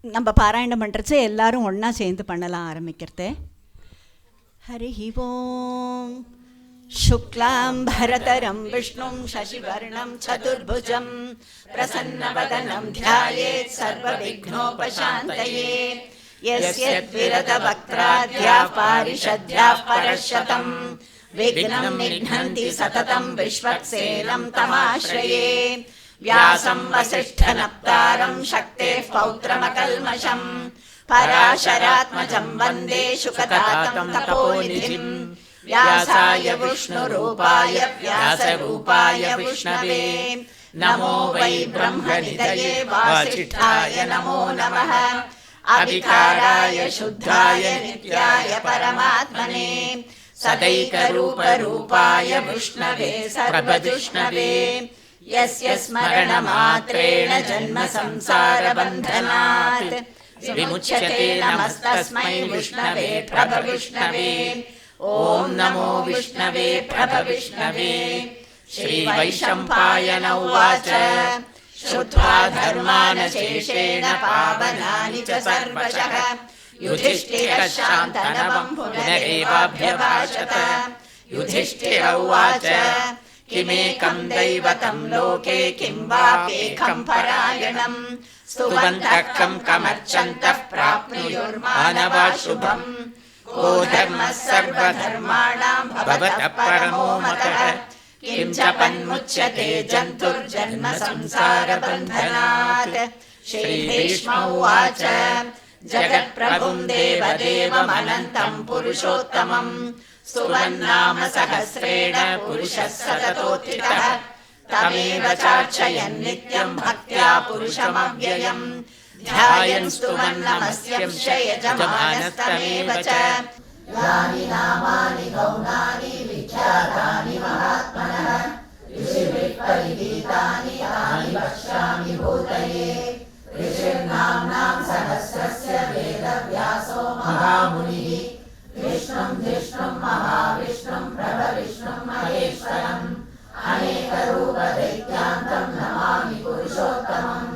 நம்ம பாராயணம் பண்ணுறச்ச எல்லாரும் ஒன்றா சேர்ந்து பண்ணலாம் ஆரம்பிக்கிறது. ஹரி ஓம். शुक्लां भरतरं विष्णुं शशिवर्णं चतुर्भुजं प्रसन्नवदनं ध्यायेत् सर्वविघ्नोपशान्तये. यस्यद्विरतवक्त्राद्याः पारिषद्याः परशतं विघ्नं निघ्नन्ति सततं विश्वक्सेनं तमाश्रये. व्यासं वसिष्ठनप्तारं शक्तेः पौत्रमकल्मषं पराशरात्मजं वन्दे शुकतातं तपोनिधिं. व्यासाय विष्णुरूपाय व्यासरूपाय विष्णवे नमो वै ब्रह्मनिधये वासिष्ठाय नमो नमः. अविकाराय शुद्धाय नित्याय परमात्मने सदैकरूपरूपाय विष्णवे सर्वविष्णवे. यस्य स्मरणमात्रेण जन्म संसारबन्धनात् विमुच्यते नमस्तस्मै विष्णवे प्रभविष्णवे. ओम नमो विष्णवे प्रभविष्णवे. श्रीवैशम्पायन उवाच श्रुत्वा धर्मान् शेषेण पावनानि च सर्वशः युधिष्ठिरः शान्तनवं पुनरेवाभ्यभाषत. युधिष्ठिर उवाच किमेकं दैवतं लोके किं वाप्येकं परायणं स्तुवन्तः कं कमर्चन्तः प्राप्नुयुर्मानवा शुभम्. को धर्मः सर्वधर्माणां भवतः परमो मतः किं च पन्मुच्यते जन्तुर्जन्म संसारबन्धनात्. श्रीभीष्म उवाच जगत्प्रभुं देवदेवमनन्तं पुरुषोत्तमं स्तुवन्नाम सहस्रेण पुरुषः सततोत्थितः. तमेव चार्चयन् नित्यं भक्त्या पुरुषमव्ययम् ध्यायन् स्तुवन् नमस्यंश यजमानस्तमेव च. यानि नामानि गौणानि विख्यातानि महात्मनः ऋषिभिः परिगीतानि तानि वक्ष्यामि भूतये. ऋषिर्नाम्नां सहस्रस्य वेदव्यासो महामुनिः विष्णुं जिष्णुं महाविष्णुं प्रभविष्णुं महेश्वरम् अनेकरूपदैत्यान्तं नमामि पुरुषोत्तमम्.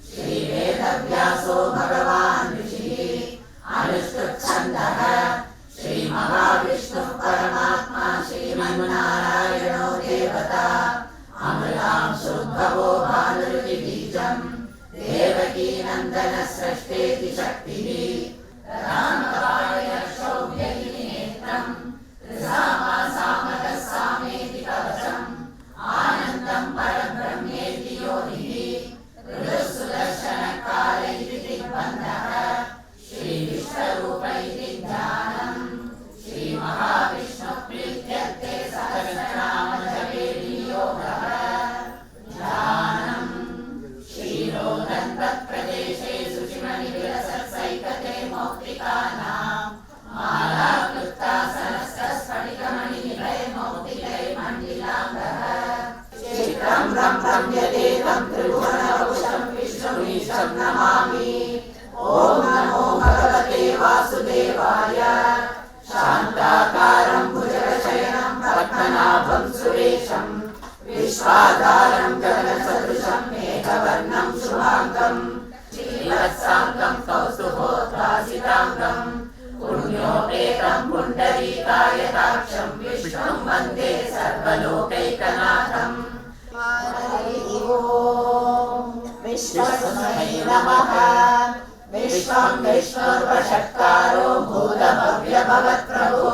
श्रीवेदव्यासो भगवान् ऋषिः अनुष्टुप्छन्दः श्रीमहाविष्णुः परमात्मा श्रीमन्नारायणो देवता अमृतांशोद्भवो भानुर्विबीजम् देवकी नन्दन सृष्टेति शक्तिः रामकार्यक्षोभ्यैः नेत्रम् रसामासामतः सामेति कवचम् आनन्दं परब्रह्मेति योनिः सुदर्शनकाल इति दिग्बन्धः श्रीविश्वरूप इति ध्यानम्. श्रीमहाविष्णुप्रीत्यर्थे सहस्रनामजपे विनियोगः. ध्यानम् क्षीरोदन्तप्रदेशे शुचिमणिविलसत्सैकते मौक्तिकानां मालाकृतासनस्कस्फटिकमणिनिलये मौक्तिके मण्डिलाङ्गः. चित्रं ब्रह्मं यदेकं त्रिभुवनभूषं विष्णुमीशं नमामि. ॐ नमो भगवते वासुदेवाय. शान्ताकारं भुजगशयनं पद्मनाभं सुरेशं विश्वाधारं गगनसदृशं मेघवर्णं शुभाङ्गं श्रीवत्साङ्गं कौस्तुभोद्भासिताङ्गं पुण्योपेतं पुण्डरीकायताक्षं विष्णुं वन्दे सर्वलोकैकनाथम्. विश्वस्मै नमः. विश्वं विष्णुर्वषट्कारो भूतभव्यभवत्प्रभो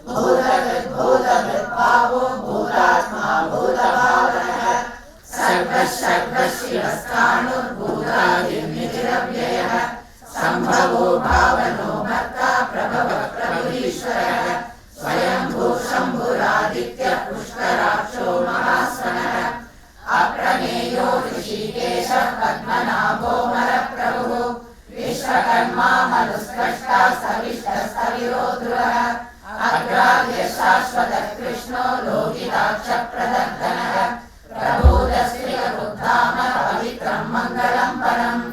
भूतकृद्भूतकृद्भावो भूतात्मा भूतभावनः सर्वशिवस्थाणुर्भूतादिर्निधिरव्ययः सम्भवो भावनो भर्ता प्रभवः प्रभुरीश्वरः स्वयंभू शम्भुरादित्यः पुष्कराक्षो महास्वनः अप्रमेयो ऋषिकेशः पद्मनाभो मरप्रभुः विश्वकर्मा मनुस्पष्टा सविष्टस्तविरो ध्रुवः अग्राह्य शाश्वतः कृष्णो लोकिताक्षप्रदर्दनः प्रबोधस्त्रियबुद्धाम पवित्रं मङ्गलं परम्.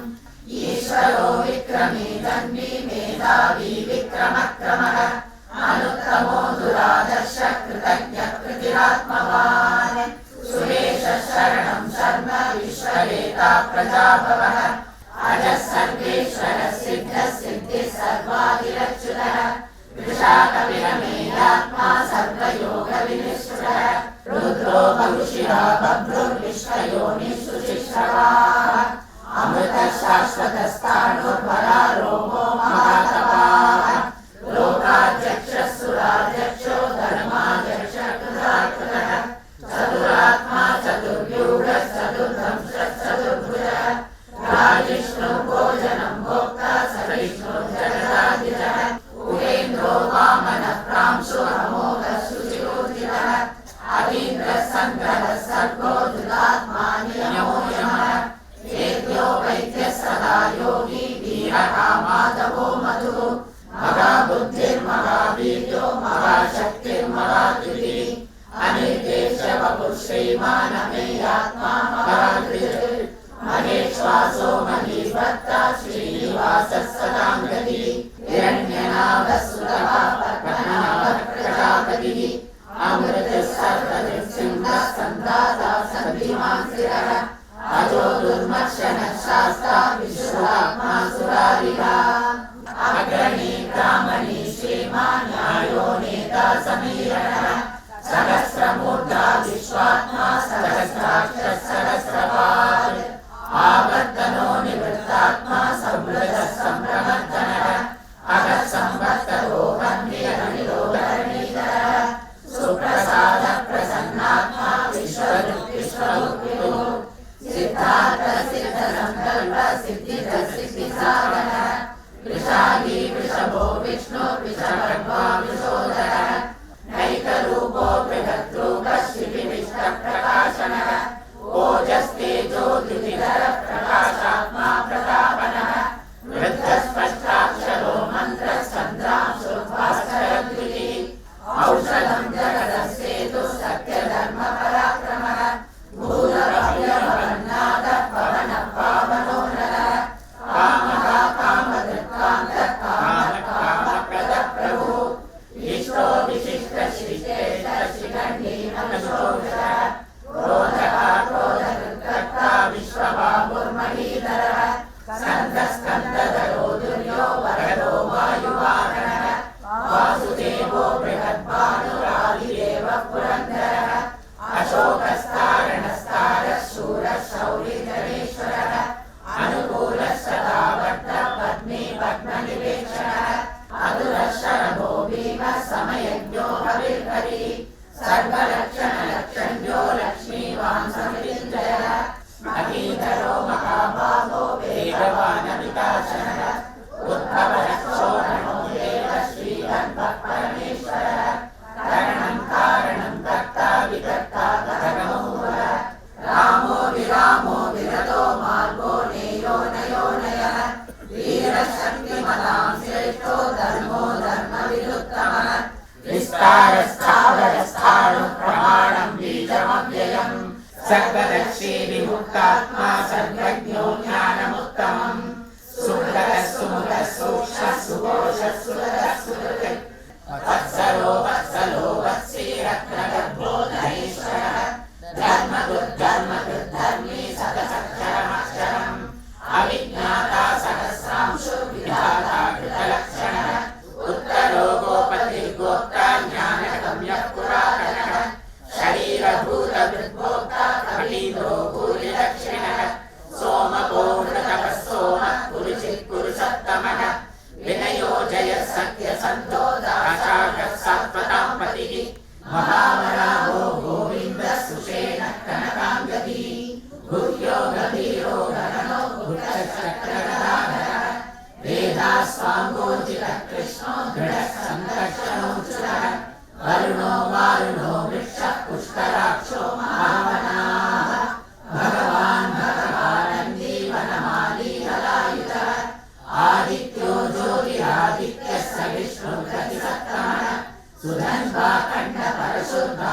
ईश्वरो विक्रमी धन्वी मेधावी विक्रमक्रमः अनुत्तमो दुरादर्श कृतज्ञ कृतिरात्मवान्. सुरेश शरणं शर्म विश्ववेता प्रजाभवः अजः सर्वेश्वरः सिद्धः सिद्धिः सर्वादिरच्युतः वृषाकविरमेयात्मा सर्वयोगविनिष्ठः रुद्रो बहुशिरः बभ्रुर्विश्वयोनिषु चिश्रवाः अमृतः शाश्वतस्थाणुर्वरारोहो महातपाः लोकाध्यक्षः सुराध्यक्षो धर्माध्यक्षः कृताकृतः चतुरात्मा चतुर्व्यूढः चतुर्धंशः चतुर्भुजः राजिष्णुः भोजनं भोक्ता सहिष्णुः जगदाधिजः उपेन्द्रो वामनः प्रांशुरमोघः शुचिरोधितः अतीन्द्रः सङ्ग्रहः सर्गो धृतात्मा नियमो यमः वेद्यो वैद्यः सदा योगी वीरः माधवो मधुः महाबुद्धिर्महावीर्यो महाशक्तिर्महाद्युतिः अनिर्देश्य वपुः श्रीमानमेयात्मा महाधृतिः महेश्वासो महीभर्ता श्रीनिवासः सदां गतिः हिरण्यनाभः सुतः पद्मनाभः प्रजापतिः अमृतः सर्वदिक् सिंहः सन्दाता सन्धिमान् शिरः अजो दुर्मर्शनः शास्ता विश्वात्मा सुरारिः अग्रणी ब्राह्मणी श्रीमान् न्यायो नेता समीरः सहस्रमूर्धा विश्वात्मा सहस्राक्षः सहस्रपात् आवर्तनो निवृत्तात्मा संवृतः सम्प्रवर्तनः अगः संवर्तको वह्निरनिरोधरणीधरः सुप्रसादः प्रसन्नात्मा विश्वदुःखिश्वदुःखितुः सिद्धार्थः सिद्धसङ्कल्पः सिद्धिदः सिद्धिसाधनः वृषाली वृषभो विष्णुर्वृषभर्वा वृषोदरः नैकरूपो बृहद्रूपः शिबिविष्टप्रकाशनः ओजस्तेजो द्युतिधरः प्रकाशात्मा प्रतापनः वृद्धस्पष्टाक्षरो मन्त्रः चन्द्रांशुर्भास्करद्वितिः औषधं जगदस्येतुः सत्यधर्मपराक्रमः भूतभव्यभवन्नाथः पवनः पावनो नरः कामः कामधृक्कान्तः कामप्रदः प्रभुः इष्टो विशिष्टशिष्टेष्टः शिखण्डीनमशोषः क्रोधः क्रोधकृत्कर्ता विश्वबाहुर्महीधरः स्कन्दस्कन्दधरो दुर्यो वरदो वायुवाहनः वासुदेवो बृहद्भानुरादिदेवः पुरन्दरः अशोकस्तारणस्तारः शूरः शौरिधरेश्वरः अनुकूलः सदावर्तः पद्मी पद्मनिवेक्षणः अतुलः शरभो भीमः समयज्ञो हविर्हरिः सर्वलक्षणलक्षण्यो लक्ष्मीवान् समितिञ्जयः महीधरो महाबाहो वेगवानविकासनः उद्भवः शोभनो देवः श्रीगर्भः परमेश्वरः करणं कारणं कर्ता विकर्ता कथगमूलः रामो विरामो विरतो मार्गो नेयो नयो नयः वीरशक्तिमतां श्रेष्ठो धर्मो धर्मविरुत्तमः विस्तारस्थावरस्थाणुः प्रमाणं बीजमव्ययम् सर्वदक्षे विमुक्तात्मा सर्वज्ञो ज्ञानमुत्तमम् सुहृदः सुमुखः सूक्ष्मः सुघोषः सुहृदः सुहृत् वत्सरो वत्सलो वत्सीरत्नगर्भो धनेश्वरः धर्मकृद्धर्मी सतसक्षरमक्षरम् अविज्ञाता सहस्रांशुर्विधाता कृतलक्षणः उत्तरो गोपतिर्गोप्ता ज्ञानगम्यः पुरातनः शरीरभूतभृद्भोक्ता कपीन्द्रो भूरिदक्षिणः सोमको मृतपः सोमः कुरुचित् कुरुसत्तमः विनयो जयः सत्यसन्तो दाशाकः सात्वतां पतिः महावराहो गोविन्दः सुषेणः कनकाङ्गदी गुह्यो गभीरो गगनो गुप्तश्चक्रगदाधरः वेदास्वाङ्गोचितः कृष्णो दृढः सङ्कर्षणोच्युतः वरुणो वारुणो वृक्षः पुष्कराक्षो महावनाः भगवान् भगवानन्दी वनमाली हलायुधः आदित्यो ज्योतिरादित्यः स विष्णुर्गतिसत्तमः सुधन्वा खण्डपरशुद्धा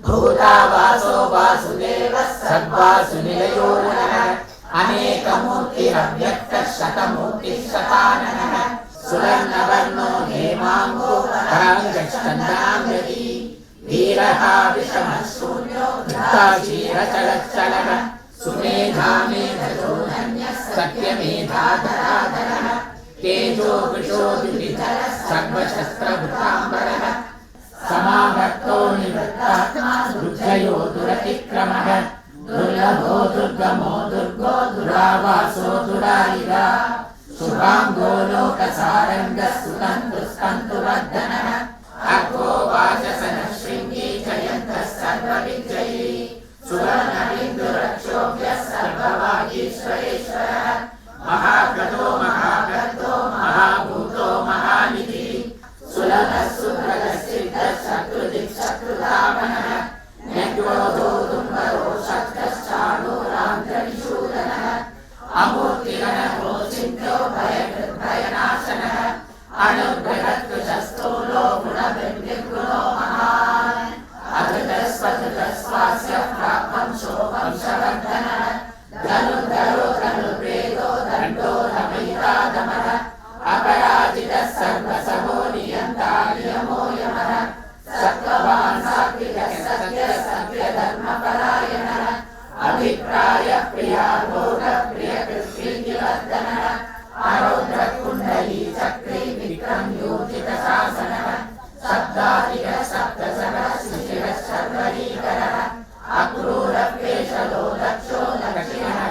भूतावासो वासुदेवः सर्वासुनिलयो नः अनेकमूर्तिरव्यक्तः शतमूर्तिः शताननः सुवर्णवर्णो हेमाङ्गो कराङ्गश्चन्द्राङ्गदी वीरः विषमः शून्यो धृताशीरचलच्चलः सुमेधा मेधजो धन्यः सत्यमेधा धराधरः तेजो वृषो द्युतिधरः सर्वशस्त्रभृताम्बरः समावर्तो निवृत्तात्मा दुर्जयो दुरतिक्रमः दुर्लभो दुर्गमो दुर्गो दुरावासो दुरारिगा शुभाङ्गो लोकसारङ्गः सुतन्तुस्तन्तुवर्धनः अर्को वाचसनः शृङ्गी जयन्तः सर्वविजयी सुवर्णबिन्दुरक्षोभ्यः सर्ववागीश्वरेश्वरः महागतो महागतो महाभूतो महानिधिः सुलभः सुभगः सिद्धः शत्रुदिक्शत्रुधामनः न्यग्रोधो दुर्बलो शक्तश्चाणूरान्तरिशूदनः अमूर्तिगणो चिन्त्यो भयनाशनः अणुबृहत्कृशस्थूलो गुणभिर्निर्गुणो महान् अधृतस्वधृतस्वास्य प्राप्तंशो वंशवर्धनः धनुर्धरो धनुर्वेदो दण्डो रमयितादमः अपराजितः सर्वसभो नियन्ता नियमो यमः सत्त्ववान् सात्विकः सत्यः सत्यधर्मपरायणः अभिप्रायः प्रिया भोगप्रियकृत्प्रीतिवर्धनः आरौद्रकुण्डली चक्री विक्रमयोजितशासनः शब्दाधिकः सप्तसरः शिशिरः शर्वरीकरः अक्रूरप्रेषलो दक्षो दक्षिणः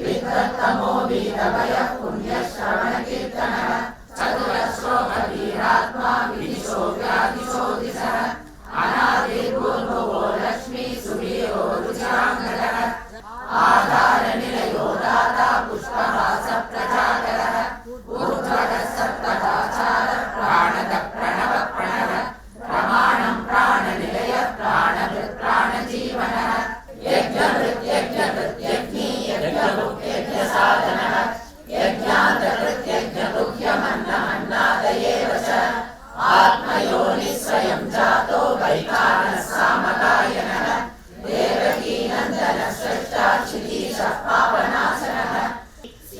विद्वत्तमो वीरभयः पुण्यश्रवणकीर्तनः चतुरश्रोकवीरात्मा विदिशो व्यादिशो दिशः अनादिर्भूर्भुवो लक्ष्मी सुवीरो रुचिराङ्गदः आधारनिलयो दाता पुष्पवासप्रजाकरः ऊर्ध्वगः सत्पथाचारः प्राणदः प्रणवः प्रणवः प्रमाणं प्राणनिलयः प्राणभृत् प्राणजीवनः यज्ञभृत् यज्ञभृत् यज्ञी यज्ञभुक् यज्ञसाधनः यज्ञान्तकृत् यज्ञगुह्यमन्नमन्नादयेव च आत्मयोनिः स्वयं जातो वैखानः सामगायनः देवकीनन्दनः स्रष्टाक्षितीशः पापनाशनः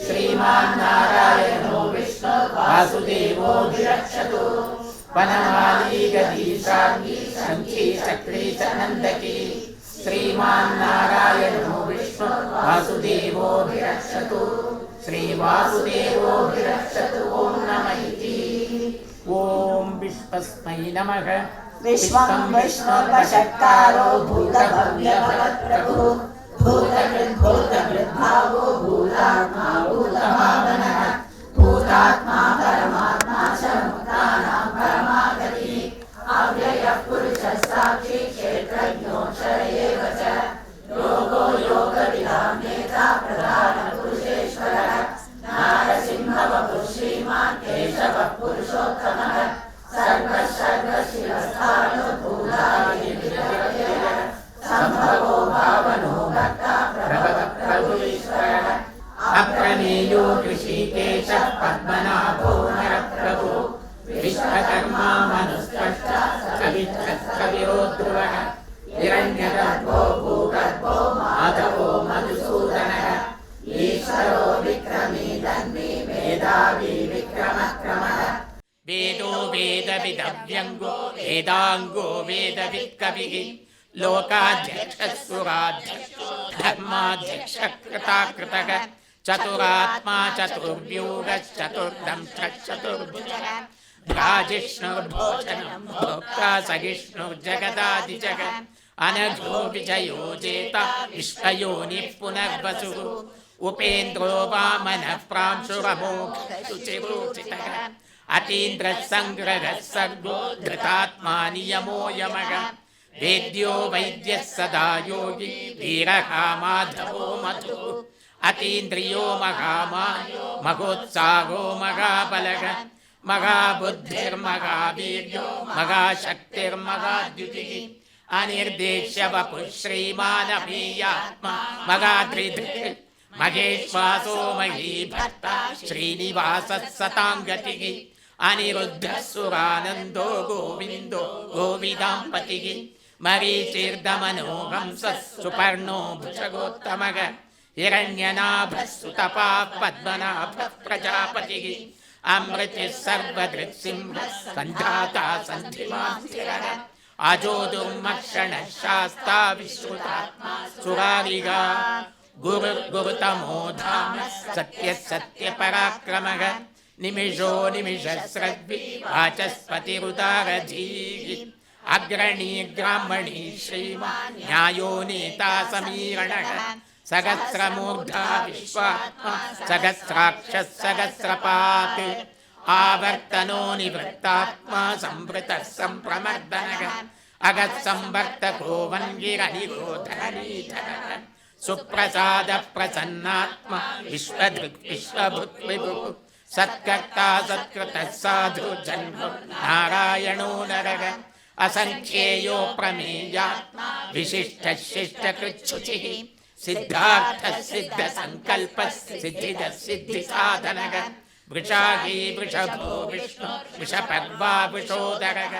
श्रीमान् नारायणो विष्णु वासुदेवोऽभिरक्षतु वनमाली गदीशार्गी शङ्खी चक्री च नन्दकी श्रीमान् नारायणो विष्णु वासुदेवोऽभिरक्षतु श्रीवासुदेवोऽभिरक्षतु ॐ नमः इति ॐ विश्वस्मै नमः विश्वं विष्णुर्वषट्कारो भूतभव्यभवत्प्रभुः भूतकृद्भूतकृद्भावो भूतात्मा भूतभावनः भूतात्मा परमात्मा च मुक्तानां परमागतिः अव्ययः पुरुषः साक्षी क्षेत्रज्ञोऽक्षर एव च योगो योगविदां नेता प्रधानपुरुषेश्वरः नारसिंहवपुः श्रीमान् केशवः पुरुषोत्तमः सर्वशिवस्थानो भूतादिनिर्व्ययः सम्भवो भावनो भक्ता प्रभवप्रभुरीश्वरः अप्रमेयो ऋषिकेशः पद्मनाभो नरप्रभुः विश्वकर्मा मनुस्पष्टा कविरो ध्रुवः हिरण्यगर्भो भूगर्भो माधवो मधुसूदनः ईश्वरो विक्रमी धन्वी मेधावी विक्रमक्रमः वेदो वेदविदव्यङ्गो वेदाङ्गो वेदवित्कविः लोकाध्यक्षः सुराध्यक्षो धर्माध्यक्षः कृताकृतः चतुरात्मा चतुर्व्यूहश्चतुर्दंष्ट्रश्चतुर्भुजः भ्राजिष्णुर्भोजनं भोक्ता सहिष्णुर्जगदादिजः अनघो विजयो जेता विश्वयोनिः पुनर्वसुः उपेन्द्रो वामनः प्रांशुरमोघशुचिरोचितः अतीन्द्रः सङ्ग्रहः सर्गो धृतात्मा नियमो यमः वेद्यो वैद्यः सदा योगी वीरः माधवो मधुः अतीन्द्रियो महामायो महोत्साहो महाबलः महाबुद्धिर्महावीर्यो महाशक्तिर्महाद्युतिः अनिर्देश्य वपुः श्रीमानवीयात्मा महाधृतिः महेश्वासो महीभर्ता श्रीनिवासः सतां गतिः अनिरुद्धसुरानन्दो गोविन्दो गोविदाम्पतिः मरीचिर्दमनो हंसः सुपर्णो भुजगोत्तमः हिरण्यनाभः सुतपाः पद्मनाभः प्रजापतिः अमृतिः सर्वदृक्सिंहः सन्धाता सन्धिमान् स्थिरः अजो दुर्मक्षणः शास्ता विश्रुतात्मा सुरारिगा गुरुतमो धाम सत्यः सत्यपराक्रमः निमिषो निमिषस्रग्भि वाचस्पतिरुदारधीः अग्रणी ब्राह्मणी श्रीमान् न्यायो नेता समीरणः सहस्रमूर्धा विश्वात्मा सहस्राक्षः सहस्रपात् आवर्तनो निवृत्तात्मा संवृतः सम्प्रमर्दनः अगत्संवर्तको वन्गिरनिरोधनीधनः सुप्रसादः प्रसन्नात्मा विश्वधृक् विश्वभुक् विभुः सत्कर्ता सत्कृतः साधु जन्म नारायणो नरः असंख्येयो प्रमेयात्मा विशिष्टः शिष्टकृच्छुचिः सिद्धार्थः सिद्धसङ्कल्पः सिद्धिदः सिद्धिसाधनः वृषाही वृषभो विष्णु वृषपर्वा वृषोदरः